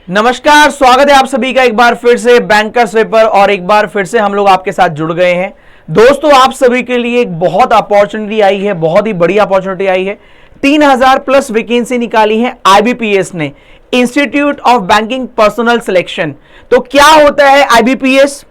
नमस्कार, स्वागत है आप सभी का एक बार फिर से बैंकर स्वीपर और एक बार फिर से हम लोग आपके साथ जुड़ गए हैं। दोस्तों, आप सभी के लिए एक बहुत अपॉर्चुनिटी आई है, बहुत ही बड़ी अपॉर्चुनिटी आई है। 3000 प्लस वैकेंसी निकाली है आईबीपीएस ने, institute of banking personal selection. तो क्या होता है आईबीपीएस,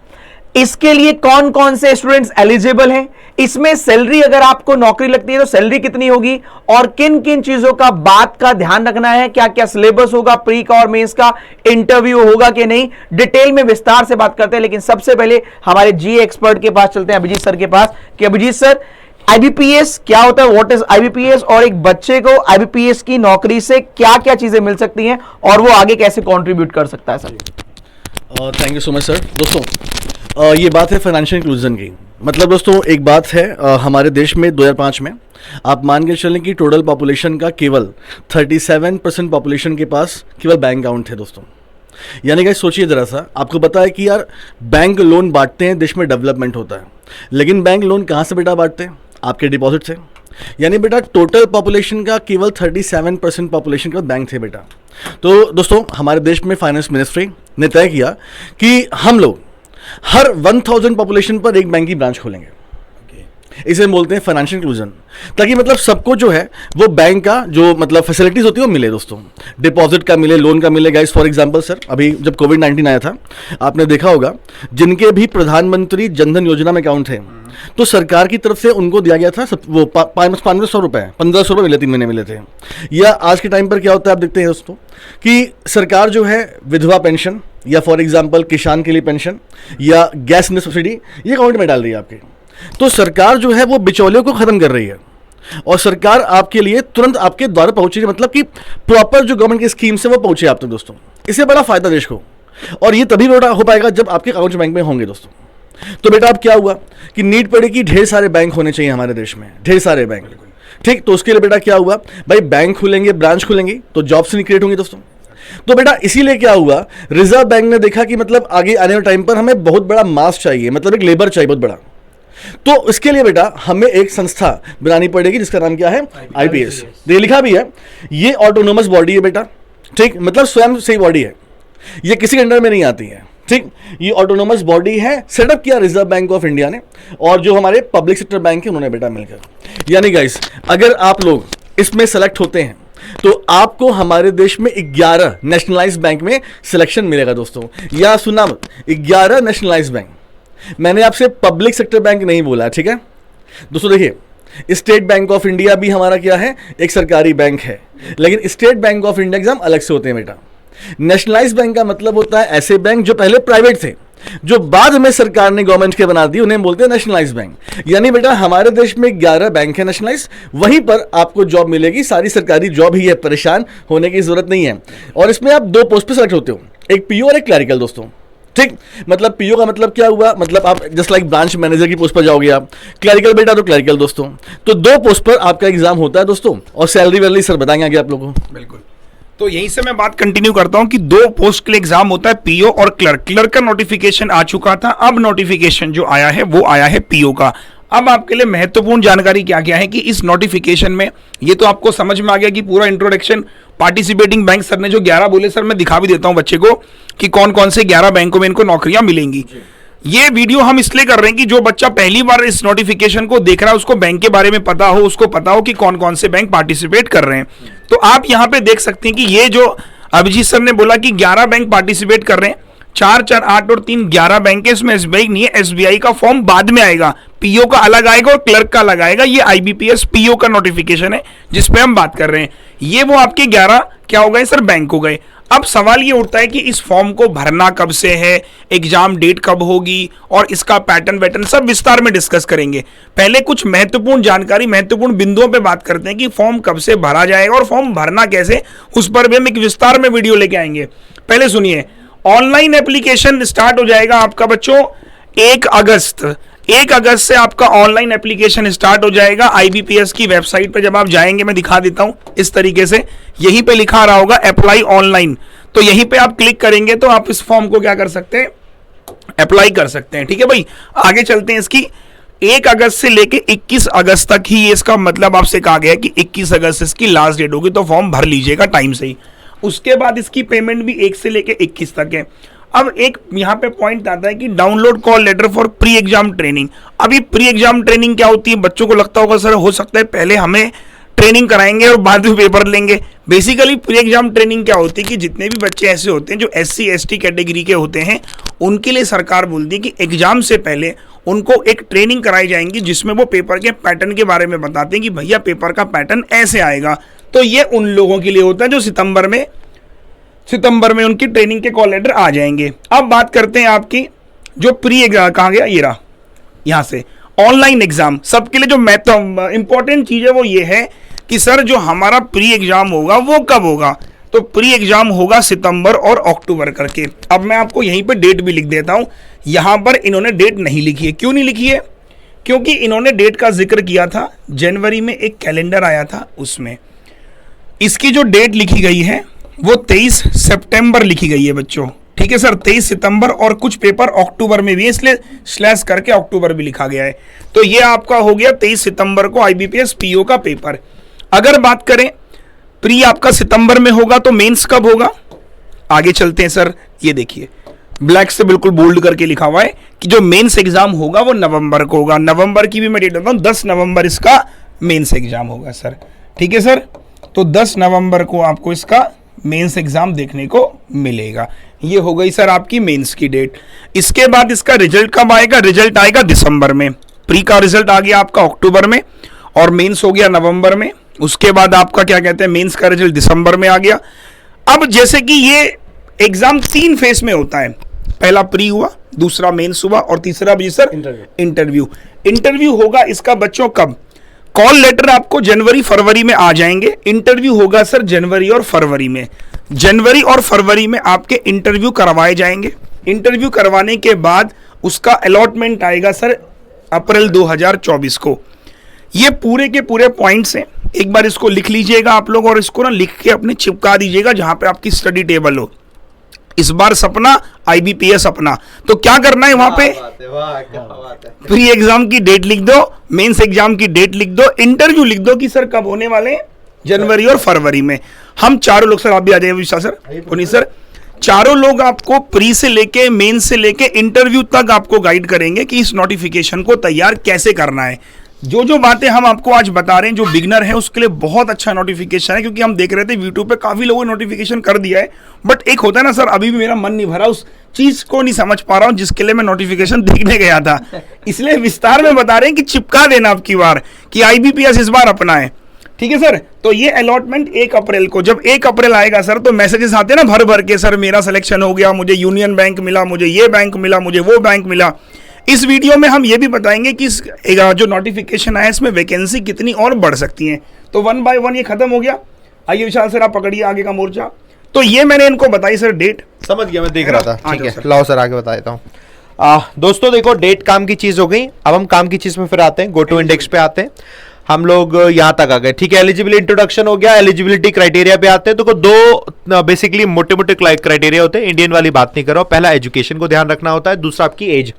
इसके लिए कौन कौन से स्टूडेंट्स एलिजिबल हैं, इसमें सैलरी अगर आपको नौकरी लगती है तो सैलरी कितनी होगी और किन किन चीजों का बात का ध्यान रखना है, क्या क्या सिलेबस होगा, प्री का और मेंस का इंटरव्यू होगा कि नहीं, डिटेल में विस्तार से बात करते हैं। लेकिन सबसे पहले हमारे जी एक्सपर्ट के पास चलते हैं, अभिजीत सर के पास, कि अभिजीत सर आईबीपीएस क्या होता है, व्हाट इज आईबीपीएस, और एक बच्चे को आईबीपीएस की नौकरी से क्या क्या चीजें मिल सकती हैं और वो आगे कैसे कॉन्ट्रीब्यूट कर सकता है। Sir thank you so much sir. दोस्तों, ये बात है फाइनेंशियल इंक्लूजन की। मतलब दोस्तों, एक बात है, हमारे देश में 2005 में आप मान के चलें कि टोटल पॉपुलेशन का केवल 37% पॉपुलेशन के पास केवल बैंक अकाउंट है दोस्तों। यानी कि सोचिए ज़रा सा, आपको पता है कि यार बैंक लोन बांटते हैं, देश में डेवलपमेंट होता है, लेकिन बैंक लोन कहाँ से बेटा बांटते हैं? आपके डिपॉजिट से। यानी बेटा टोटल पॉपुलेशन का केवल 37% पॉपुलेशन का बैंक थे बेटा। तो दोस्तों, हमारे देश में फाइनेंस मिनिस्ट्री ने तय किया कि हम लोग हर 1000 पॉपुलेशन पर एक बैंक की ब्रांच खोलेंगे। इसे बोलते हैं फाइनेंशियल इंक्लूजन, ताकि मतलब सबको जो है वो बैंक का जो मतलब फैसिलिटीज होती है वो मिले दोस्तों। डिपॉजिट का मिले, लोन का मिले। गाइस फॉर एग्जांपल सर, अभी जब कोविड-19 आया था, आपने देखा होगा जिनके भी प्रधानमंत्री जनधन योजना में अकाउंट थे, तो सरकार की तरफ से उनको दिया गया था वो 500 रुपए, 1500 रुपए मिले, 3 महीने मिले थे। या आज के टाइम पर क्या होता है, आप देखते हैं दोस्तों कि सरकार जो है विधवा पेंशन या फॉर एग्जाम्पल किसान के लिए पेंशन या गैस सब्सिडी ये अकाउंट में डाल रही है आपके। तो सरकार जो है वो बिचौलियों को खत्म कर रही है और सरकार आपके लिए तुरंत आपके द्वारा पहुंच रही है, मतलब कि प्रॉपर जो गवर्नमेंट की स्कीम से वो पहुंचे आप तक दोस्तों। इससे बड़ा फायदा देश को, और ये तभी बेटा हो पाएगा जब आपके अकाउंट बैंक में होंगे दोस्तों। तो बेटा अब क्या हुआ कि नीड पड़ी कि ढेर सारे बैंक होने चाहिए हमारे देश में, ढेर सारे बैंक। ठीक, तो उसके लिए बेटा क्या हुआ, भाई बैंक खुलेंगे, ब्रांच खुलेंगी तो जॉब्स नहीं क्रिएट होंगी दोस्तों। तो बेटा इसीलिए क्या हुआ, रिजर्व बैंक ने देखा कि मतलब आगे आने वाले टाइम पर हमें बहुत बड़ा मास चाहिए, मतलब एक लेबर चाहिए बहुत बड़ा। तो इसके लिए बेटा हमें एक संस्था बनानी पड़ेगी जिसका नाम क्या है, आईपीएस। ये लिखा भी है, ये ऑटोनोमस बॉडी है बेटा। ठीक, मतलब स्वयं से बॉडी है, ये किसी के अंडर में नहीं आती है। ठीक, ये ऑटोनोमस बॉडी है, सेटअप किया रिजर्व बैंक ऑफ इंडिया ने और जो हमारे पब्लिक सेक्टर बैंक है उन्होंने बेटा मिलकर। यानी गाइस, अगर आप लोग इसमें सेलेक्ट होते हैं तो आपको हमारे देश में 11 नेशनलाइज्ड बैंक में सिलेक्शन मिलेगा दोस्तों। या सुना, 11 नेशनलाइज्ड बैंक। मैंने आपसे पब्लिक सेक्टर बैंक नहीं बोला, ठीक है दोस्तों। देखिए, स्टेट बैंक ऑफ इंडिया भी हमारा क्या है, एक सरकारी बैंक है, लेकिन state bank of India exam अलग से होते हैं बेटा। नेशनलाइज्ड बैंक का मतलब होता है ऐसे बैंक जो पहले प्राइवेट थे, जो बाद में सरकार ने गवर्नमेंट के बना दी, उन्हें बोलते हैं नेशनलाइज्ड बैंक। यानी बेटा हमारे देश में 11 बैंक है नेशनलाइज्ड, वहीं पर आपको जॉब मिलेगी, सारी सरकारी जॉब ही है, परेशान होने की जरूरत नहीं है। और इसमें आप 2 पोस्ट पे सेलेक्ट होते हो, एक पीओ और एक क्लरिकल दोस्तों। ठीक, मतलब पीओ का मतलब क्या हुआ, मतलब आप जस्ट लाइक ब्रांच मैनेजर की पोस्ट पर जाओगे आप। क्लरिकल बेटा तो क्लरिकल दोस्तों। तो 2 पोस्ट पर आपका एग्जाम होता है दोस्तों, और सैलरी वैलरी सर बताएंगे आगे आप लोगों को। बिल्कुल, तो यहीं से मैं बात कंटिन्यू करता हूं कि 2 पोस्ट के लिए एग्जाम होता है, पीओ और क्लर्क। क्लर्क का नोटिफिकेशन आ चुका था, अब नोटिफिकेशन जो आया है वो आया है पीओ का। अब आपके लिए महत्वपूर्ण जानकारी क्या क्या है कि इस नोटिफिकेशन में, ये तो आपको समझ में आ गया कि पूरा इंट्रोडक्शन पार्टिसिपेटिंग बैंक सर ने जो 11 बोले, सर मैं दिखा भी देता हूं बच्चे को कि कौन कौन से 11 बैंकों में इनको नौकरियां मिलेंगी। ये वीडियो हम इसलिए कर रहे हैं कि जो बच्चा पहली बार इस नोटिफिकेशन को देख रहा है उसको बैंक के बारे में पता हो, उसको पता हो कि कौन कौन से बैंक पार्टिसिपेट कर रहे हैं। तो आप यहां पे देख सकते हैं कि ये जो अभिजीत सर ने बोला कि 11 बैंक पार्टिसिपेट कर रहे हैं, 4, 4, 8 और 3 11 बैंक है। इसमें एसबीआई नहीं है, एसबीआई का फॉर्म बाद में आएगा, पीओ का अलग आएगा और क्लर्क का अलग आएगा। ये आईबीपीएस पीओ का नोटिफिकेशन है जिसपे हम बात कर रहे हैं। ये वो आपके 11 क्या हो गए सर, बैंक हो गए। अब सवाल ये उठता है कि इस फॉर्म को भरना कब से है, एग्जाम डेट कब होगी और इसका पैटर्न वैटर्न सब विस्तार में डिस्कस करेंगे। पहले कुछ महत्वपूर्ण जानकारी, महत्वपूर्ण बिंदुओं पे बात करते हैं कि फॉर्म कब से भरा जाएगा और फॉर्म भरना कैसे, उस पर भी हम एक विस्तार में वीडियो लेके आएंगे। पहले सुनिए, ऑनलाइन एप्लीकेशन स्टार्ट हो जाएगा आपका बच्चों 1 अगस्त से आपका ऑनलाइन एप्लीकेशन स्टार्ट हो जाएगा। आईबीपीएस की वेबसाइट पर जब आप जाएंगे, मैं दिखा देता हूं इस तरीके से, यहीं पे लिखा रहा होगा अप्लाई ऑनलाइन, तो यहीं पे आप क्लिक करेंगे तो आप इस फॉर्म को क्या कर सकते हैं, अप्लाई कर सकते हैं। ठीक है भाई, आगे चलते हैं। इसकी 1 अगस्त से लेके 21 अगस्त तक ही इसका मतलब आपसे कहा गया है कि 21 अगस्त इसकी लास्ट डेट होगी, तो फॉर्म भर लीजिएगा टाइम से ही। उसके बाद इसकी पेमेंट भी 1 से लेके 21 तक है। अब एक यहाँ पे पॉइंट आता है कि download call letter for pre exam training. अब ये प्री एग्जाम ट्रेनिंग क्या होती है? बच्चों को लगता होगा सर हो सकता है पहले हमें ट्रेनिंग कराएंगे और बाद में पेपर लेंगे। बेसिकली प्री एग्जाम ट्रेनिंग क्या होती है कि जितने भी बच्चे ऐसे होते हैं जो SC ST कैटेगरी के होते हैं, उनके लिए सरकार बोलती है कि एग्जाम से पहले उनको एक ट्रेनिंग कराई जाएंगी जिसमें वो पेपर के पैटर्न के बारे में बताते हैं कि भैया पेपर का पैटर्न ऐसे आएगा। तो ये उन लोगों के लिए होता है जो सितंबर में उनकी ट्रेनिंग के कॉल लेटर आ जाएंगे। अब बात करते हैं आपकी जो प्री एग्जाम, कहाँ गया ये रहा, यहाँ से ऑनलाइन एग्जाम। सबके लिए जो इंपॉर्टेंट चीज़ है वो ये है कि सर जो हमारा प्री एग्जाम होगा वो कब होगा? तो प्री एग्जाम होगा सितंबर और अक्टूबर करके। अब मैं आपको यहीं पे डेट भी लिख देता हूँ। यहाँ पर इन्होंने डेट नहीं लिखी है। क्यों नहीं लिखी है? क्योंकि इन्होंने डेट का जिक्र किया था जनवरी में, एक कैलेंडर आया था उसमें। इसकी जो डेट लिखी गई है वो 23 सितंबर लिखी गई है बच्चों, ठीक है सर। 23 सितंबर और कुछ पेपर अक्टूबर में भी है, इसलिए स्लैश करके अक्टूबर भी लिखा गया है। तो ये आपका हो गया 23 सितंबर को IBPS PO का पेपर। अगर बात करें प्री आपका सितंबर में होगा तो मेंस कब होगा? आगे चलते हैं सर। ये देखिए ब्लैक से बिल्कुल बोल्ड करके लिखा हुआ है कि जो मेंस एग्जाम होगा वो नवंबर को होगा। नवंबर की भी मैं डेट देता हूँ, 10 नवंबर इसका मेंस एग्जाम होगा सर, ठीक है सर। तो 10 नवंबर को आपको इसका मेंस एग्जाम देखने को मिलेगा। ये हो गई सर आपकी मेंस की डेट। इसके बाद इसका रिजल्ट कब आएगा? रिजल्ट आएगा दिसंबर में। प्री का रिजल्ट आ गया आपका अक्टूबर में और मेंस हो गया नवंबर में। उसके बाद आपका क्या कहते हैं, मेंस का रिजल्ट दिसंबर में आ गया। अब जैसे कि ये एग्जाम 3 फेज में होता है, पहला प्री हुआ, दूसरा मेंस हुआ और तीसरा भी सर इंटरव्यू होगा इसका बच्चों कब? कॉल लेटर आपको जनवरी फरवरी में आ जाएंगे, इंटरव्यू होगा सर जनवरी और फरवरी में। जनवरी और फरवरी में आपके इंटरव्यू करवाए जाएंगे। इंटरव्यू करवाने के बाद उसका अलॉटमेंट आएगा सर अप्रैल 2024 को। ये पूरे के पूरे पॉइंट्स हैं, एक बार इसको लिख लीजिएगा आप लोग और इसको ना लिख के अपने चिपका दीजिएगा जहां पे आपकी स्टडी टेबल हो। इस बार सपना IBPS अपना। तो क्या करना है वहां पे? प्री एग्जाम की डेट लिख दो, मेंस एग्जाम की डेट लिख दो, इंटरव्यू लिख दो कि सर कब होने वाले हैं, जनवरी और फरवरी में। हम चारों लोग, सर आप भी आ जाइए विशाल सर, पुनीत सर, चारों लोग आपको प्री से लेके मेंस से लेके इंटरव्यू तक आपको गाइड करेंगे कि इस नोटिफिकेशन को तैयार कैसे करना है। जो जो बातें हम आपको आज बता रहे हैं, जो बिगनर है उसके लिए बहुत अच्छा नोटिफिकेशन है, क्योंकि हम देख रहे थे यूट्यूब पे काफी लोगों ने नोटिफिकेशन कर दिया है, बट एक होता है ना सर, अभी भी मेरा मन नहीं भरा, उस चीज को नहीं समझ पा रहा हूं जिसके लिए मैं नोटिफिकेशन देखने गया था। इसलिए विस्तार में बता रहे हैं कि चिपका देना आपकी बार कि IBPS इस बार अपना है, ठीक है सर। तो ये अलॉटमेंट 1 अप्रैल को, जब 1 अप्रैल आएगा सर तो मैसेजेस आते हैं ना भर भर के, सर मेरा सिलेक्शन हो गया, मुझे यूनियन बैंक मिला, मुझे ये बैंक मिला, मुझे वो बैंक मिला। इस वीडियो में हम ये भी बताएंगे कि जो नोटिफिकेशन आया इसमें वैकेंसी कितनी और बढ़ सकती हैं। तो 1 बाय 1 ये खत्म हो गया। आइए विशाल सर आप पकड़िए आगे का मोर्चा। तो ये मैंने इनको बताई सर डेट, समझ गया, मैं देख रहा था, ठीक है। सर। लाओ सर आगे बता देता हूँ। दोस्तों देखो, डेट काम की चीज हो गई। अब हम काम की चीज में फिर आते हैं, गो टू इंडेक्स पे आते हैं। हम लोग यहाँ तक आ गए, ठीक है। एलिजिबिलिटी इंट्रोडक्शन हो गया। एलिजिबिलिटी क्राइटेरिया पे आते हैं। तो दो बेसिकली मोटे मोटे क्राइटेरिया होते हैं, इंडियन वाली बात नहीं करो। पहला एजुकेशन को ध्यान रखना होता है, दूसरा आपकी एज।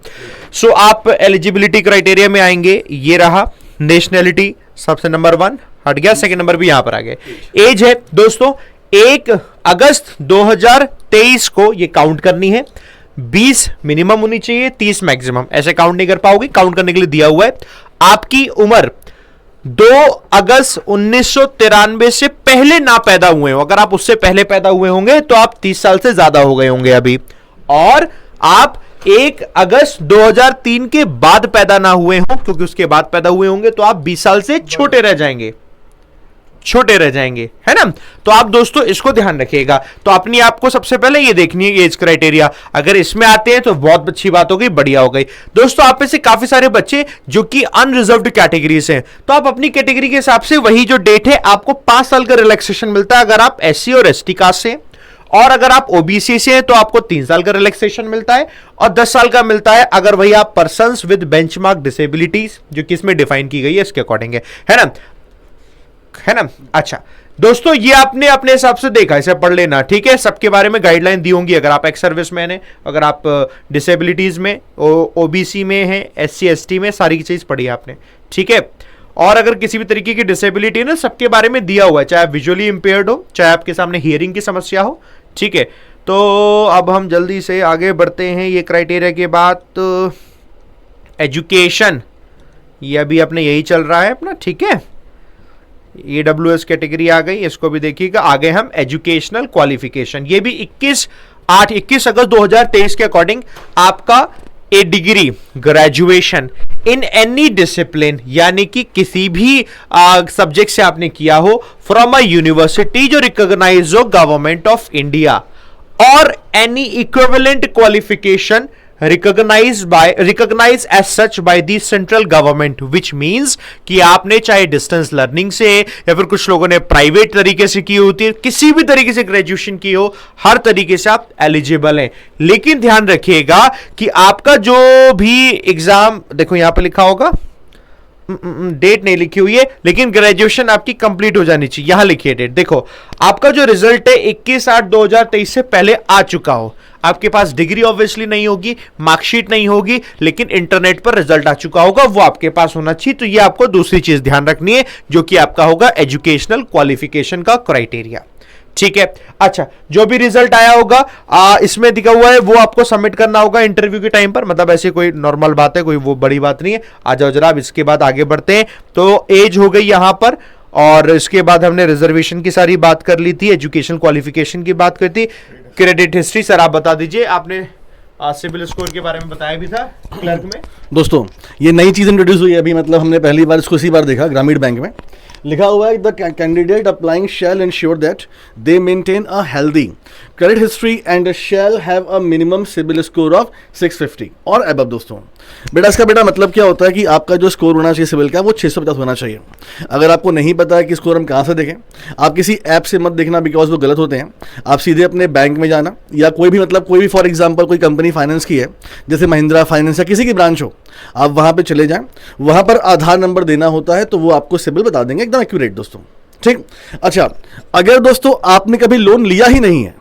सो आप एलिजिबिलिटी क्राइटेरिया में आएंगे, ये रहा। नेशनैलिटी सबसे नंबर 1 हट गया, सेकंड नंबर भी यहां पर आ गए। एज है दोस्तों 1 अगस्त 2023 को ये काउंट करनी है। 20 मिनिमम होनी चाहिए, 30 मैक्सिमम। ऐसे काउंट नहीं कर पाओगे, काउंट करने के लिए दिया हुआ है। आपकी उम्र 2 अगस्त 1993 से पहले ना पैदा हुए हो। अगर आप उससे पहले पैदा हुए होंगे तो आप 30 साल से ज्यादा हो गए होंगे अभी। और आप 1 अगस्त 2003 के बाद पैदा ना हुए हो, क्योंकि उसके बाद पैदा हुए होंगे तो आप 20 साल से छोटे रह जाएंगे, है ना। तो आप दोस्तों इसको ध्यान रखिएगा। तो अपनी आपको सबसे पहले ये देखनी है एज क्राइटेरिया, अगर इसमें आते हैं तो बहुत अच्छी बात हो गई, बढ़िया हो गई। दोस्तों आप में से काफी सारे बच्चे जो कि अनरिजर्व्ड कैटेगरी से हैं, तो आप अपनी कैटेगरी के हिसाब से वही जो डेट है आपको 5 साल का रिलैक्सेशन मिलता है अगर आप SC और ST कास्ट से, और अगर आप OBC से हैं तो आपको 3 साल का रिलैक्सेशन मिलता है, और 10 साल का मिलता है अगर वही आप पर्सन्स विद बेंचमार्क डिसेबिलिटीज, जो कि इसमें डिफाइन की गई है, इसके अकॉर्डिंग है ना। अच्छा दोस्तों, ये आपने अपने हिसाब से देखा, इसे पढ़ लेना, ठीक है। सबके बारे में गाइडलाइन दी होंगी, अगर आप एक्स सर्विसमैन है, अगर आप डिसेबिलिटीज में, OBC में है, SC ST में, सारी चीज पढ़ी आपने, ठीक है। और अगर किसी भी तरीके की डिसेबिलिटी है ना, सबके बारे में दिया हुआ है, चाहे आप विजुअली इंपेयर्ड हो, चाहे आपके सामने हियरिंग की समस्या हो, ठीक है। तो अब हम जल्दी से आगे बढ़ते हैं। ये क्राइटेरिया के बाद एजुकेशन, ये अभी अपने यही चल रहा है अपना, ठीक है। AWS कैटेगरी आ गई, इसको भी देखिएगा। आगे हम एजुकेशनल क्वालिफिकेशन, ये भी 21 अगस्त 2023 के अकॉर्डिंग आपका a degree graduation in any discipline, यानी कि किसी भी सब्जेक्ट से आपने किया हो फ्रॉम अ यूनिवर्सिटी जो रिकॉग्नाइज हो गवर्नमेंट ऑफ इंडिया, और any equivalent qualification recognized as such by the central government, which means कि आपने चाहे डिस्टेंस लर्निंग से या फिर कुछ लोगों ने प्राइवेट तरीके से की होती है, किसी भी तरीके से ग्रेजुएशन की हो, हर तरीके से आप एलिजिबल हैं। लेकिन ध्यान रखिएगा कि आपका जो भी एग्जाम, देखो यहां पे लिखा होगा, डेट नहीं लिखी हुई है, लेकिन ग्रेजुएशन आपकी कंप्लीट हो जानी चाहिए। यहां लिखिए डेट, देखो आपका जो रिजल्ट है 21/8/2023 से पहले आ चुका हो, आपके पास डिग्री ऑब्वियसली नहीं होगी, मार्कशीट नहीं होगी, लेकिन इंटरनेट पर रिजल्ट आ चुका होगा, वो आपके पास होना चाहिए। तो ये आपको दूसरी चीज ध्यान रखनी है, जो कि आपका होगा एजुकेशनल क्वालिफिकेशन का क्राइटेरिया, ठीक है। अच्छा, जो भी रिजल्ट आया होगा इसमें दिखा हुआ है, वो आपको सबमिट करना होगा इंटरव्यू के टाइम पर, मतलब ऐसे कोई नॉर्मल बात है, कोई वो बड़ी बात नहीं है। आ जाओ जरा, अब इसके बाद आगे बढ़ते हैं। तो एज हो गई यहां पर, और इसके बाद हमने रिजर्वेशन की सारी बात कर ली थी, एजुकेशन क्वालिफिकेशन की बात करती। क्रेडिट हिस्ट्री सर आप बता दीजिए, आपने सिविल स्कोर के बारे में बताया भी था क्लर्क में। दोस्तों ये नई चीज़ इंट्रोड्यूस हुई है अभी, मतलब हमने पहली बार इसको इसी बार देखा। ग्रामीण बैंक में लिखा हुआ है, the candidate applying shall ensure that they maintain a healthy credit history and shall have a minimum CIBIL score of 650 और अबव। दोस्तों बेटा इसका बेटा मतलब क्या होता है कि आपका जो स्कोर होना चाहिए सिविल का, वो 650 होना चाहिए। अगर आपको नहीं पता है कि स्कोर हम कहाँ से देखें, आप किसी ऐप से मत देखना, बिकॉज वो गलत होते हैं। आप सीधे अपने बैंक में जाना, या कोई भी मतलब कोई भी फॉर एग्जांपल कोई कंपनी फाइनेंस की है, जैसे महिंद्रा फाइनेंस या किसी की ब्रांच हो, आप वहाँ पे चले जाएं, वहाँ पर आधार नंबर देना होता है, तो वो आपको सिविल बता देंगे एकदम एक्यूरेट दोस्तों, ठीक। अच्छा, अगर दोस्तों आपने कभी लोन लिया ही नहीं है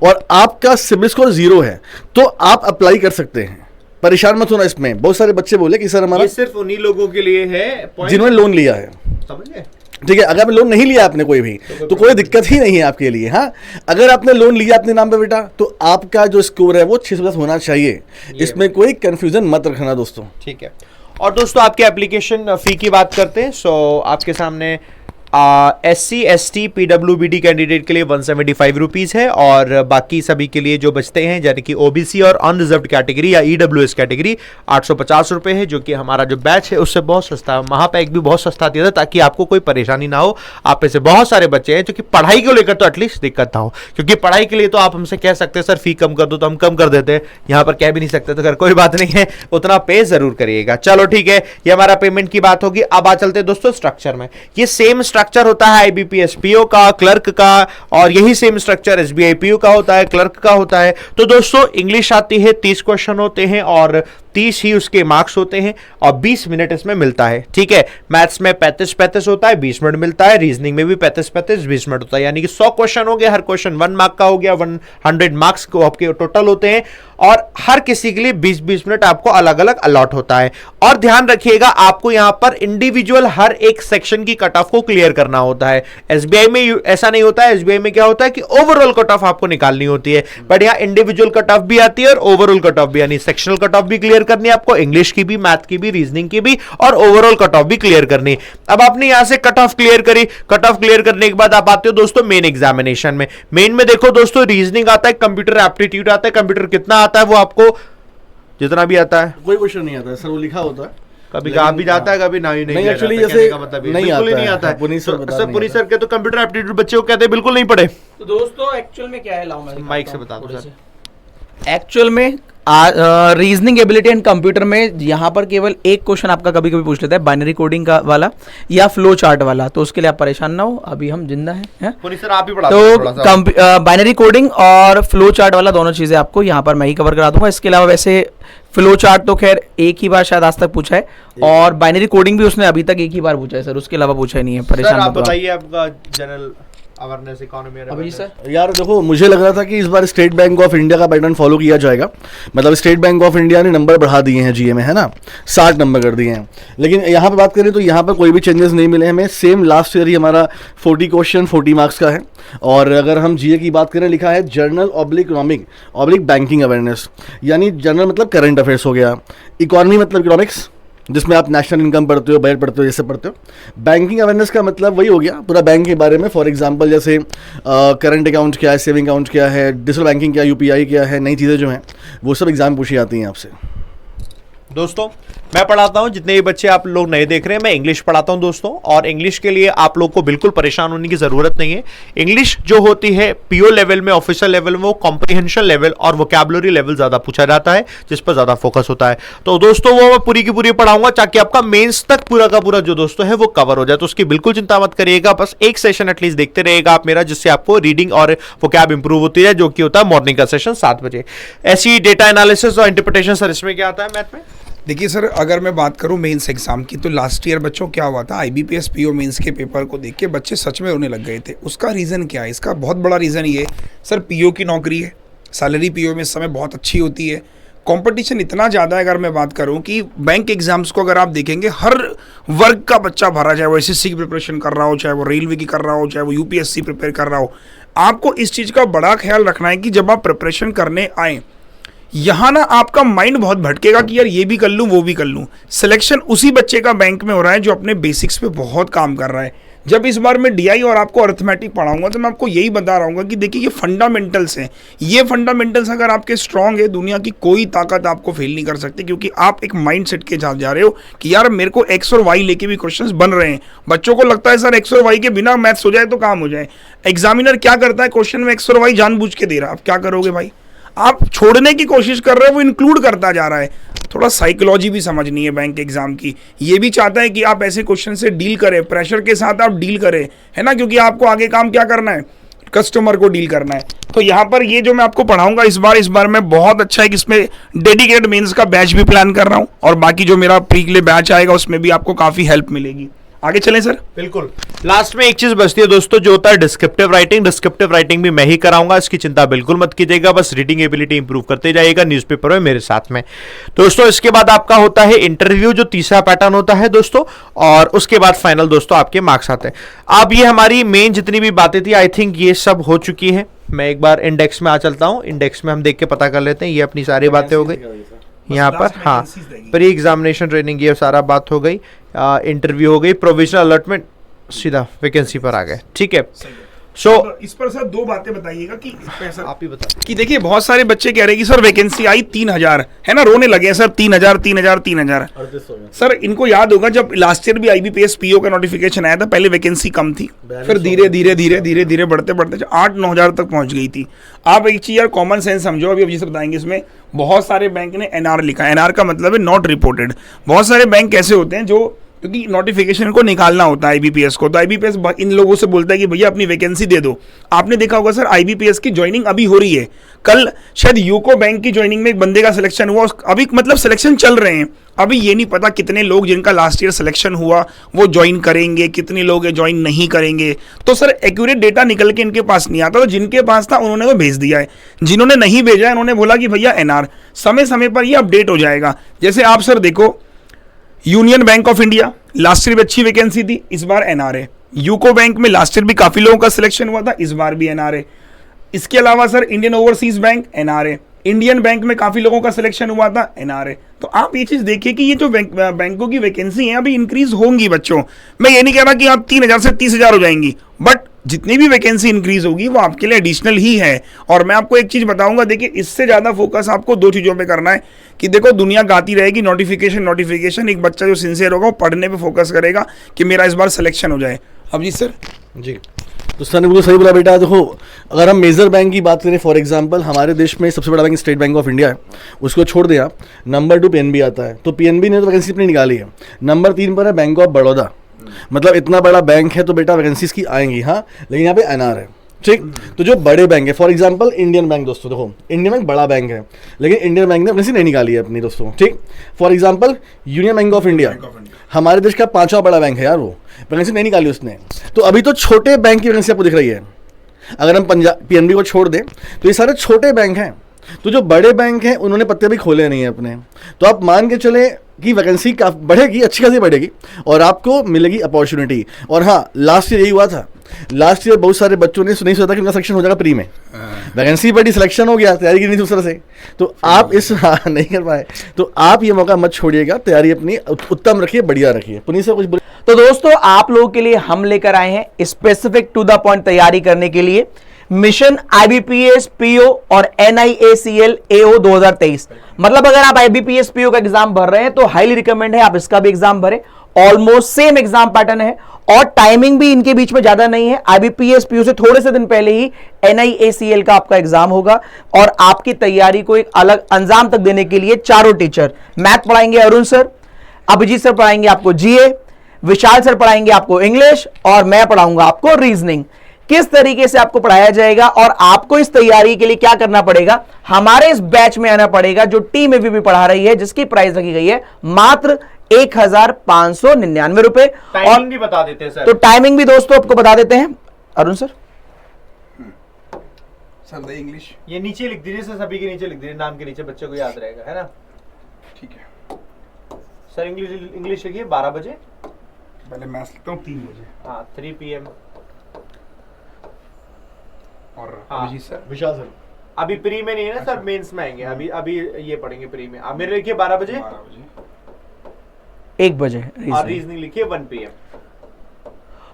और आपका सिबिल स्कोर 0 है, तो आप अप्लाई कर सकते हैं। परेशान मत होना इसमें। बहुत सारे बच्चे बोले कि सर हमारा ये सिर्फ उन्हीं लोगों के लिए है जिन्होंने लोन लिया है, समझ गए, ठीक है। अगर आपने लोन नहीं लिया आपने कोई भी, तो कोई दिक्कत ही नहीं है आपके लिए। हाँ, अगर आपने लोन लिया अपने नाम पे बेटा, तो आपका जो स्कोर है वो 650 होना चाहिए, इसमें कोई कंफ्यूजन मत रखना दोस्तों, ठीक है। और दोस्तों आपके एप्लीकेशन फी की बात करते हैं। सो आपके सामने SC ST PWBD कैंडिडेट के लिए 175 रुपीज है, और बाकी सभी के लिए जो बचते हैं यानी कि OBC और अनरिजर्व्ड कैटेगरी या EWS कैटेगरी 850 रुपए है, जो कि हमारा जो बैच है उससे बहुत सस्ता है। महापैक भी बहुत सस्ता दिया था ताकि आपको कोई परेशानी ना हो। आप में से बहुत सारे बच्चे हैं जो कि पढ़ाई को लेकर तो एटलीस्ट दिक्कत ना हो, क्योंकि पढ़ाई के लिए तो आप हमसे कह सकते हैं सर फी कम कर दो, तो हम कम कर देते हैं। यहाँ पर कह भी नहीं सकते, तो खैर कोई बात नहीं है, उतना पे जरूर करिएगा। चलो ठीक है, ये हमारा पेमेंट की बात होगी। अब आ चलते हैं दोस्तों स्ट्रक्चर में। ये सेम स्ट्रक्चर होता है IBPS PO का, क्लर्क का, और यही सेम स्ट्रक्चर SBI PO का होता है, क्लर्क का होता है। तो दोस्तों इंग्लिश आती है, 30 क्वेश्चन होते हैं और 30 ही उसके मार्क्स होते हैं, और 20 मिनट इसमें मिलता है, ठीक है। मैथ्स में 35-35 होता है, 20 मिनट मिलता है। रीजनिंग में भी 35-35 20 मिनट होता है, यानी कि 100 क्वेश्चन हो गया, हर क्वेश्चन 1 मार्क का हो गया, 100 मार्क्स को आपके टोटल होते हैं, और हर किसी के लिए 20-20 मिनट आपको अलग अलग अलॉट होता है। और ध्यान रखिएगा, आपको यहां पर इंडिविजुअल हर एक सेक्शन की कट ऑफ को क्लियर करना होता है। SBI में ऐसा नहीं होता है। SBI में क्या होता है कि ओवरऑल कट ऑफ आपको निकालनी होती है, बट यहां इंडिविजुअल कट ऑफ भी आती है और ओवरऑल कट ऑफ भी, यानी सेक्शनल कट ऑफ भी क्लियर करनी है आपको, इंग्लिश की भी, मैथ की भी, रीजनिंग की भी, और ओवरऑल कट ऑफ भी क्लियर करनी। अब आपने यहां से कट ऑफ क्लियर करी, कट ऑफ क्लियर करने के बाद आप आते हो दोस्तों मेन एग्जामिनेशन में। मेन में देखो दोस्तों, रीजनिंग आता है, कंप्यूटर एप्टीट्यूड आता है। कंप्यूटर कितना आता है वो आपको जितना भी आता है, कोई क्वेश्चन नहीं आता है सर, वो लिखा होता है। कभी कहा भी जाता है, कभी नहीं एक्चुअली जाता, जैसे मतलब नहीं बिल्कुल ही नहीं आता आता है। पुनीत है। पुनीत सर के तो कंप्यूटर एप्टीट्यूड बच्चे को कहते हैं बिल्कुल नहीं पढ़े। तो दोस्तों एक्चुअल में क्या है, लाओ मैं माइक से बता दो सर। एक्चुअल में रीजनिंग एबिलिटी एंड कंप्यूटर में यहाँ पर केवल एक क्वेश्चन आपका कभी कभी पूछ लेता है, बाइनरी कोडिंग का वाला या फ्लो चार्ट वाला, तो उसके लिए आप परेशान ना हो, अभी हम जिंदा हैं। सर आप ही पढ़ा तो बाइनरी कोडिंग और फ्लो चार्ट वाला दोनों चीजें आपको यहाँ पर मैं ही कवर करा दूंगा। इसके अलावा वैसे फ्लो चार्ट तो खैर एक ही बार शायद आज तक पूछा है, और बाइनरी कोडिंग भी उसने अभी तक एक ही बार पूछा है सर, उसके अलावा पूछा ही नहीं है। परेशान आप बताइए आपका जनरल अवेयरनेस इकोनॉमी। अभी सर यार देखो, मुझे लग रहा था कि इस बार स्टेट बैंक ऑफ इंडिया का पैटर्न फॉलो किया जाएगा। मतलब स्टेट बैंक ऑफ इंडिया ने नंबर बढ़ा दिए हैं जीए में, है ना, 60 नंबर कर दिए हैं। लेकिन यहाँ पे बात करें तो यहाँ पर कोई भी चेंजेस नहीं मिले हमें। सेम लास्ट ईयर ही हमारा 40 क्वेश्चन 40 मार्क्स का है। और अगर हम जीए की बात करें, लिखा है general oblique economic oblique banking awareness, यानी जनरल मतलब करंट अफेयर्स हो गया, इकोनॉमी मतलब इकोनॉमिक्स जिसमें आप नेशनल इनकम पढ़ते हो, बजट पढ़ते हो, जैसे पढ़ते हो। बैंकिंग अवेयरनेस का मतलब वही हो गया पूरा बैंक के बारे में। फॉर एग्जांपल जैसे करंट अकाउंट क्या है, सेविंग अकाउंट क्या है, डिजिटल बैंकिंग क्या, यूपीआई क्या है, नई चीज़ें जो हैं वो सब एग्जाम पूछी जाती हैं आपसे। दोस्तों मैं पढ़ाता हूं, जितने भी बच्चे आप लोग नए देख रहे हैं मैं इंग्लिश पढ़ाता हूं दोस्तों, और इंग्लिश के लिए आप लोग को बिल्कुल परेशान होने की जरूरत नहीं है। इंग्लिश जो होती है पीओ लेवल में, ऑफिशियल लेवल में, वो कॉम्प्रिहेंशन लेवल और वोकैबुलरी लेवल ज्यादा पूछा जाता है, जिस पर ज्यादा फोकस होता है। तो दोस्तों वो मैं पूरी की पूरी पढ़ाऊंगा ताकि आपका मेंस तक पूरा का पूरा जो दोस्तों है वो कवर हो जाए। तो उसकी बिल्कुल चिंता मत करिएगा, बस एक सेशन एटलीस्ट देखते रहिएगा आप मेरा, जिससे आपको रीडिंग और वोकैब इंप्रूव होती है, जो कि होता है मॉर्निंग का सेशन 7 बजे। ऐसी डेटा एनालिसिस और इंटरप्रिटेशन सर इसमें क्या आता है मैथ में? देखिए सर, अगर मैं बात करूं मेंस एग्जाम की, तो लास्ट ईयर बच्चों क्या हुआ था, आईबीपीएस पीओ मेंस के पेपर को देख के बच्चे सच में रोने लग गए थे। उसका रीज़न क्या है? इसका बहुत बड़ा रीज़न ये सर, पीओ की नौकरी है, सैलरी पीओ में इस समय बहुत अच्छी होती है, कंपटीशन इतना ज़्यादा है। अगर मैं बात करूं कि बैंक एग्जाम्स को अगर आप देखेंगे, हर वर्ग का बच्चा भरा, चाहे वो एसएससी की प्रिपरेशन कर रहा हो, चाहे वो रेलवे की कर रहा हो, चाहे वो यूपीएससी प्रिपेयर कर रहा हो। आपको इस चीज़ का बड़ा ख्याल रखना है कि जब आप प्रिपरेशन करने आएँ, यहाँ ना आपका माइंड बहुत भटकेगा कि यार ये भी कर लूँ वो भी कर लूँ। सिलेक्शन उसी बच्चे का बैंक में हो रहा है जो अपने बेसिक्स पे बहुत काम कर रहा है। जब इस बार मैं डीआई और आपको अर्थमेटिक पढ़ाऊंगा तो मैं आपको यही बता रहा हूँ कि देखिए ये फंडामेंटल्स हैं। ये फंडामेंटल्स अगर आपके स्ट्रांग है, दुनिया की कोई ताकत आपको फेल नहीं कर सकती, क्योंकि आप एक माइंड सेट के साथ जा रहे हो कि यार मेरे को एक्स और वाई लेके भी क्वेश्चंस बन रहे हैं। बच्चों को लगता है सर एक्स और वाई के बिना मैथ्स हो जाए तो काम हो जाए। एग्जामिनर क्या करता है, क्वेश्चन में एक्स और वाई जानबूझ के दे रहा है। आप क्या करोगे भाई? आप छोड़ने की कोशिश कर रहे हो, वो इंक्लूड करता जा रहा है। थोड़ा साइकोलॉजी भी समझनी है बैंक एग्जाम की। ये भी चाहता है कि आप ऐसे क्वेश्चन से डील करें, प्रेशर के साथ आप डील करें, है ना, क्योंकि आपको आगे काम क्या करना है, कस्टमर को डील करना है। तो यहाँ पर ये जो मैं आपको पढ़ाऊंगा इस बार मैं बहुत अच्छा है कि इसमें डेडिकेटेड मेंस का बैच भी प्लान कर रहा हूँ, और बाकी जो मेरा प्री के लिए बैच आएगा उसमें भी आपको काफ़ी हेल्प मिलेगी। आगे चलें सर। बिल्कुल। लास्ट में एक चीज बचती है दोस्तों, जो होता है डिस्क्रिप्टिव राइटिंग। डिस्क्रिप्टिव राइटिंग भी मैं ही कराऊंगा, इसकी चिंता बिल्कुल मत कीजिएगा, बस रीडिंग एबिलिटी इंप्रूव करते जाइएगा न्यूज़पेपर में मेरे साथ में। दोस्तों इसके बाद आपका होता है इंटरव्यू, जो तीसरा पैटर्न होता है दोस्तों, और उसके बाद फाइनल दोस्तों आपके मार्क्स आते हैं। अब ये हमारी मेन जितनी भी बातें थी, आई थिंक ये सब हो चुकी है। मैं एक बार इंडेक्स में आ चलता हूँ, इंडेक्स में हम देख के पता कर लेते हैं। ये अपनी सारी बातें हो गई यहाँ पर, हाँ, प्री एग्जामिनेशन ट्रेनिंग ये सारा बात हो गई, इंटरव्यू हो गई, प्रोविजनल अलॉटमेंट, सीधा वैकेंसी पर आ गए। ठीक है, सो इस पर सर दो बातें बताइएगा कि सर आप ही बता कि देखिए बहुत सारे बच्चे कह रहे हैं कि सर वैकेंसी आई 3000, है ना, रोने लगे हैं सर, 3000। सर इनको याद होगा जब लास्ट ईयर भी आईबीपीएस पीओ का नोटिफिकेशन आया था, पहले वैकेंसी कम थी, फिर धीरे धीरे बढ़ते 8-9 हजार तक पहुंच गई थी। आप एक चीज यार कॉमन सेंस समझो, अभी जिसे बताएंगे इसमें बहुत सारे बैंक ने एनआर लिखा है। एनआर का मतलब है नॉट रिपोर्टेड। बहुत सारे बैंक कैसे होते हैं जो, क्योंकि नोटिफिकेशन को निकालना होता है आईबीपीएस को, तो आईबीपीएस इन लोगों से बोलता है कि भैया अपनी वैकेंसी दे दो। आपने देखा होगा सर आईबीपीएस की ज्वाइनिंग अभी हो रही है। कल शायद यूको बैंक की ज्वाइनिंग में एक बंदे का सिलेक्शन हुआ, अभी मतलब सिलेक्शन चल रहे हैं। अभी ये नहीं पता कितने लोग जिनका लास्ट ईयर सिलेक्शन हुआ वो ज्वाइन करेंगे, कितने लोग ज्वाइन नहीं करेंगे। तो सर एक्यूरेट डेटा निकल के इनके पास नहीं आता, तो जिनके पास था उन्होंने वो भेज दिया है, जिन्होंने नहीं भेजा है उन्होंने बोला कि भैया एनआर, समय समय पर ये अपडेट हो जाएगा। जैसे आप सर देखो, union bank of India last year भी अच्छी वैकेंसी थी, इस बार एनआर है। यूको बैंक में लास्ट ईयर भी काफी लोगों का सिलेक्शन हुआ था, इस बार भी एनआर है। इसके अलावा sir Indian Overseas Bank NR है, इंडियन बैंक में काफी लोगों का सिलेक्शन हुआ था, एनआर है। तो आप ये चीज देखिए कि ये जो बैंकों की वैकेंसी है अभी इंक्रीज होंगी बच्चों। मैं ये नहीं कह रहा कि आप 3000 से 30,000 हो जाएंगी, बट जितनी भी वैकेंसी इंक्रीज होगी वो आपके लिए एडिशनल ही है। और मैं आपको एक चीज बताऊंगा, देखिए इससे ज्यादा फोकस आपको दो चीजों पे करना है कि देखो दुनिया गाती रहेगी नोटिफिकेशन, एक बच्चा जो सिंसियर होगा वो पढ़ने पे फोकस करेगा कि मेरा इस बार सिलेक्शन हो जाए। अब जी सर। जी, तो सर ने बिल्कुल सही बोला बेटा। देखो अगर हम मेजर बैंक की बात करें, फॉर एग्जांपल हमारे देश में सबसे बड़ा bank state bank of India है, उसको छोड़ दिया, नंबर 2 पीएनबी आता है। तो पीएनबी ने तो वैकेंसी अपनी निकाली है। नंबर 3 पर है बैंक ऑफ बड़ौदा। मतलब इतना बड़ा बैंक है तो बेटा वैकेंसीज की आएंगी, हाँ, लेकिन यहाँ पे एनआर है। ठीक, तो जो बड़े बैंक है, फॉर एग्जांपल इंडियन बैंक, दोस्तों देखो इंडियन बैंक बड़ा बैंक है, लेकिन इंडियन बैंक ने वैकेंसी नहीं निकाली है अपनी दोस्तों। ठीक, for example union bank of India हमारे देश का 5वां बड़ा बैंक है यार, वो वैकेंसी नहीं निकाली उसने। तो अभी तो छोटे बैंक की वैकेंसी आपको दिख रही है, अगर हम पंजाब पीएनबी को छोड़ दें तो ये सारे छोटे बैंक हैं, तो जो बड़े बैंक हैं उन्होंने पत्ते भी खोले नहीं हैं अपने। तो आप मान के चले कि वैकेंसी बढ़ेगी, अच्छी खासी बढ़ेगी और आपको मिलेगी अपॉर्चुनिटी। और हाँ, लास्ट ईयर यही हुआ था, लास्ट ईयर बहुत सारे बच्चों ने नहीं सोचा था कि उनका सिलेक्शन हो जाएगा प्री में, वैकेंसी बढ़ी, सिलेक्शन हो गया, तैयारी की नहीं दूसरे से। तो आप इस नहीं कर पाए, तो आप ये मौका मत छोड़िएगा, तैयारी अपनी उत्तम रखिए, बढ़िया रखिए। पुनीत से कुछ तो दोस्तों आप लोगों के लिए हम लेकर आए हैं स्पेसिफिक टू द पॉइंट तैयारी करने के लिए मिशन आईबीपीएस पीओ और एनआईएसीएल एओ 2023। मतलब अगर आप आईबीपीएस पीओ का एग्जाम भर रहे हैं तो हाईली रिकमेंड है आप इसका भी एग्जाम भरें। ऑलमोस्ट सेम एग्जाम पैटर्न है और टाइमिंग भी इनके बीच में ज्यादा नहीं है। आईबीपीएस पीओ से थोड़े से दिन पहले ही एनआईएसीएल का आपका एग्जाम होगा और आपकी तैयारी को एक अलग अंजाम तक देने के लिए चारों टीचर, मैथ पढ़ाएंगे अरुण सर, अभिजीत सर पढ़ाएंगे आपको जीए, विशाल सर पढ़ाएंगे आपको इंग्लिश और मैं पढ़ाऊंगा आपको रीजनिंग। किस तरीके से आपको पढ़ाया जाएगा और आपको इस तैयारी के लिए क्या करना पड़ेगा, हमारे इस बैच में आना पड़ेगा जो टीम एबीपी पढ़ा रही है, जिसकी प्राइस रखी गई है मात्र 1599 रुपए। टाइमिंग भी बता देते हैं सर। तो टाइमिंग भी दोस्तों आपको बता देते हैं अरुण सर। सर इंग्लिश ये नीचे लिख दीजिए सर, सभी के नीचे लिख दीजिए, नाम के नीचे, बच्चे को याद रहेगा, है ना। ठीक है सर इंग्लिश लिखिए 12 बजे, पहले मैथ्स लिखता हूँ 3 बजे। हाँ 3 PM। और हाँ, अभिजीत सर, विशाल सर अभी प्री में नहीं है ना सर, मेंस में आएंगे। अभी ये पढ़ेंगे प्री में। आप मेरे लिखिए 12 बजे 1 बजे और रीजनिंग लिखिए 1 PM।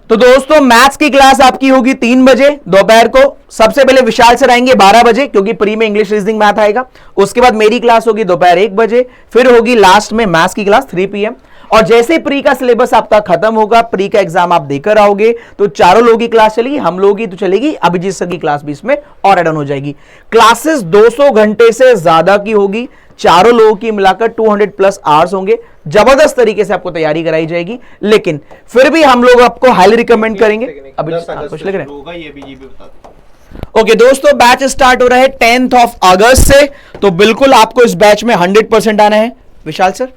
तो दोस्तों मैथ्स की क्लास आपकी होगी 3 बजे दोपहर को। सबसे पहले विशाल सर आएंगे 12 बजे क्योंकि प्री में इंग्लिश रीजनिंग मैथ आएगा। उसके बाद मेरी क्लास होगी दोपहर 1 बजे, फिर होगी लास्ट में मैथ्स की क्लास 3 PM। और जैसे प्री का सिलेबस आपका खत्म होगा, प्री का एग्जाम आप देकर आओगे तो चारों लोगों की क्लास चलेगी, हम लोगों की तो चलेगी, अभिजीत सर की क्लास भी इसमें और एड ऑन हो जाएगी। क्लासेस 200 घंटे से ज्यादा की होगी, चारों लोगों की मिलाकर 200+ आवर्स होंगे। जबरदस्त तरीके से आपको तैयारी कराई जाएगी, लेकिन फिर भी हम लोग आपको हाईली रिकमेंड करेंगे। अभिजीत कुछ लिख रहे हैं? ये भी बता दो। ओके दोस्तों, बैच स्टार्ट हो रहा है 10 अगस्त से, तो बिल्कुल आपको इस बैच में 100% आना है। विशाल सर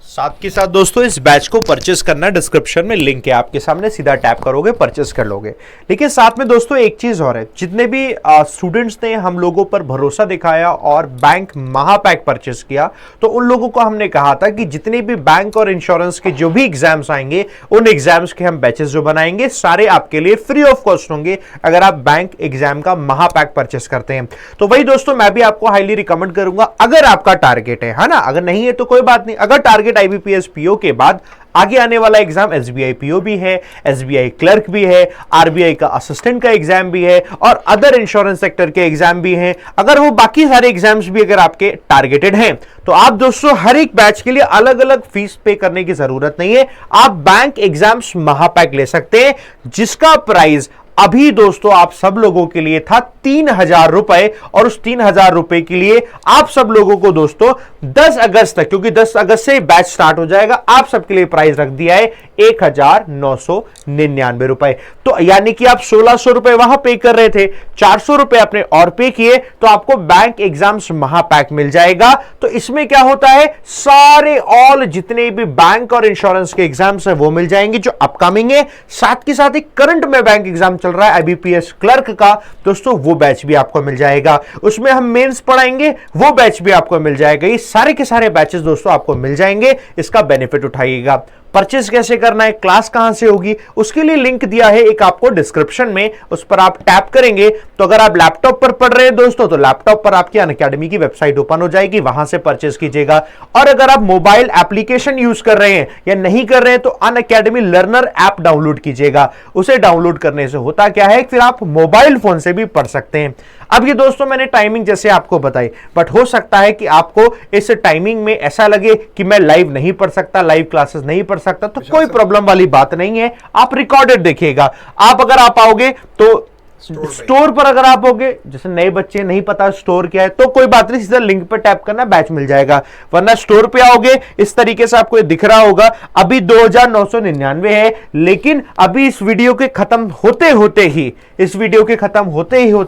साथ के साथ दोस्तों इस बैच को परचेस करना, डिस्क्रिप्शन में लिंक है आपके सामने, सीधा टैप करोगे परचेस कर लोगे। लेकिन साथ में दोस्तों एक चीज और है, जितने भी स्टूडेंट्स ने हम लोगों पर भरोसा दिखाया और बैंक महापैक परचेस किया, तो उन लोगों को हमने कहा था कि जितने भी बैंक और इंश्योरेंस के जो भी एग्जाम्स आएंगे, उन एग्जाम्स के हम बैचेस जो बनाएंगे सारे आपके लिए फ्री ऑफ कॉस्ट होंगे अगर आप बैंक एग्जाम का महापैक परचेस करते हैं। तो वही दोस्तों मैं भी आपको हाईली रिकमेंड करूंगा, अगर आपका टारगेट है ना, अगर नहीं है तो कोई बात नहीं। अगर टारगेट आईबीपीएस पीओ के बाद आगे आने वाला एग्जाम एसबीआई पीओ भी है, एसबीआई क्लर्क भी है, आरबीआई का असिस्टेंट का एग्जाम भी है और अदर इंश्योरेंस सेक्टर के एग्जाम भी हैं, अगर वो बाकी सारे एग्जाम्स भी अगर आपके टारगेटेड हैं, तो आप दोस्तों हर एक बैच के लिए अलग अलग फीस पे करने की जरूरत नहीं है। आप बैंक एग्जाम्स महापैक ले सकते हैं, जिसका प्राइस अभी दोस्तों आप सब लोगों के लिए था 3000 रुपए, और उस 3000 रुपए के लिए आप सब लोगों को दोस्तों 10 अगस्त तक, क्योंकि 10 अगस्त से बैच स्टार्ट हो जाएगा, आप सबके लिए प्राइस रख दिया है 1999 रुपए। तो यानी कि आप 1600 रुपए वहां पे कर रहे थे, 400 रुपए आपने और पे किए, तो आपको बैंक एग्जाम्स महापैक मिल जाएगा। तो इसमें क्या होता है, सारे ऑल जितने भी बैंक और इंश्योरेंस के एग्जाम्स हैं वो मिल जाएंगे जो अपकमिंग है। साथ के साथ एक करंट में बैंक एग्जाम चल रहा है आईबीपीएस क्लर्क का, दोस्तों वो बैच भी आपको मिल जाएगा। उसमें हम मेंस पढ़ाएंगे, वो बैच भी आपको मिल जाएगा। ये सारे के सारे बैचेस दोस्तों आपको मिल जाएंगे, इसका बेनिफिट उठाइएगा। परचेस कैसे करना है, क्लास कहां से होगी, उसके लिए लिंक दिया है एक आपको डिस्क्रिप्शन में, उस पर आप टैप करेंगे तो अगर आप लैपटॉप पर पढ़ रहे हैं दोस्तों, तो लैपटॉप पर आपकी अनअकैडमी की वेबसाइट ओपन हो जाएगी, वहां से परचेस कीजिएगा। और अगर आप मोबाइल एप्लीकेशन यूज कर रहे हैं या नहीं कर रहे हैं, तो अनअकैडमी लर्नर ऐप डाउनलोड कीजिएगा। उसे डाउनलोड करने से होता क्या है, फिर आप मोबाइल फोन से भी पढ़ सकते हैं। अब ये दोस्तों मैंने टाइमिंग जैसे आपको बताई, बट हो सकता है कि आपको इस टाइमिंग में ऐसा लगे कि मैं लाइव नहीं पढ़ सकता, लाइव क्लासेस नहीं पढ़ सकता, तो कोई प्रॉब्लम वाली बात नहीं है, आप रिकॉर्डेड देखिएगा। आप अगर आप आओगे तो स्टोर पर अगर आप होगे, जैसे नए बच्चे नहीं पता स्टोर क्या है, तो कोई बात नहीं, सीधा लिंक पर टैप करना, बैच मिल जाएगा। वरना स्टोर पे आओगे इस तरीके से आपको दिख रहा होगा, अभी 2999 है, लेकिन अभी इस वीडियो के खत्म होते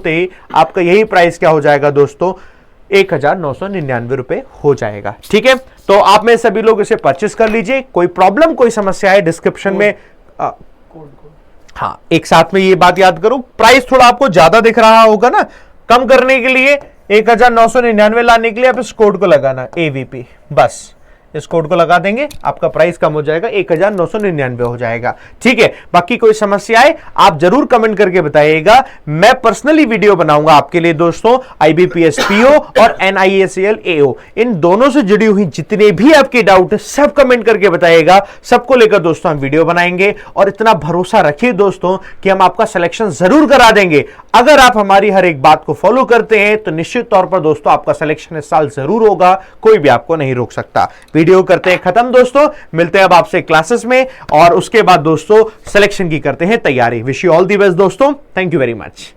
ही आपका यही प्राइस क्या हो जाएगा दोस्तों, 1999 रुपए हो जाएगा। ठीक है, तो आप में सभी लोग इसे परचेस कर लीजिए। कोई प्रॉब्लम कोई समस्या है, डिस्क्रिप्शन में हाँ, एक साथ में ये बात याद करो, प्राइस थोड़ा आपको ज्यादा दिख रहा होगा ना, कम करने के लिए 1999 लाने के लिए आप इस कोड को लगाना AVP, बस इस कोड को लगा देंगे, आपका प्राइस कम हो जाएगा, 1999 हो जाएगा। ठीक है, बाकी कोई समस्या है आप जरूर कमेंट करके बताइएगा, मैं पर्सनली वीडियो बनाऊंगा आपके लिए दोस्तों। IBPS PO और NISL AO इन दोनों से जुड़ी हुई जितने भी आपके डाउट है सब कमेंट करके बताइएगा, सबको लेकर दोस्तों हम वीडियो बनाएंगे। और इतना भरोसा रखिए दोस्तों कि हम आपका सिलेक्शन जरूर करा देंगे। अगर आप हमारी हर एक बात को फॉलो करते हैं तो निश्चित तौर पर दोस्तों आपका सिलेक्शन इस साल जरूर होगा, कोई भी आपको नहीं रोक सकता। वीडियो करते हैं खत्म दोस्तों, मिलते हैं अब आपसे क्लासेस में और उसके बाद दोस्तों सिलेक्शन की करते हैं तैयारी। Wish you all the best दोस्तों, थैंक यू वेरी मच।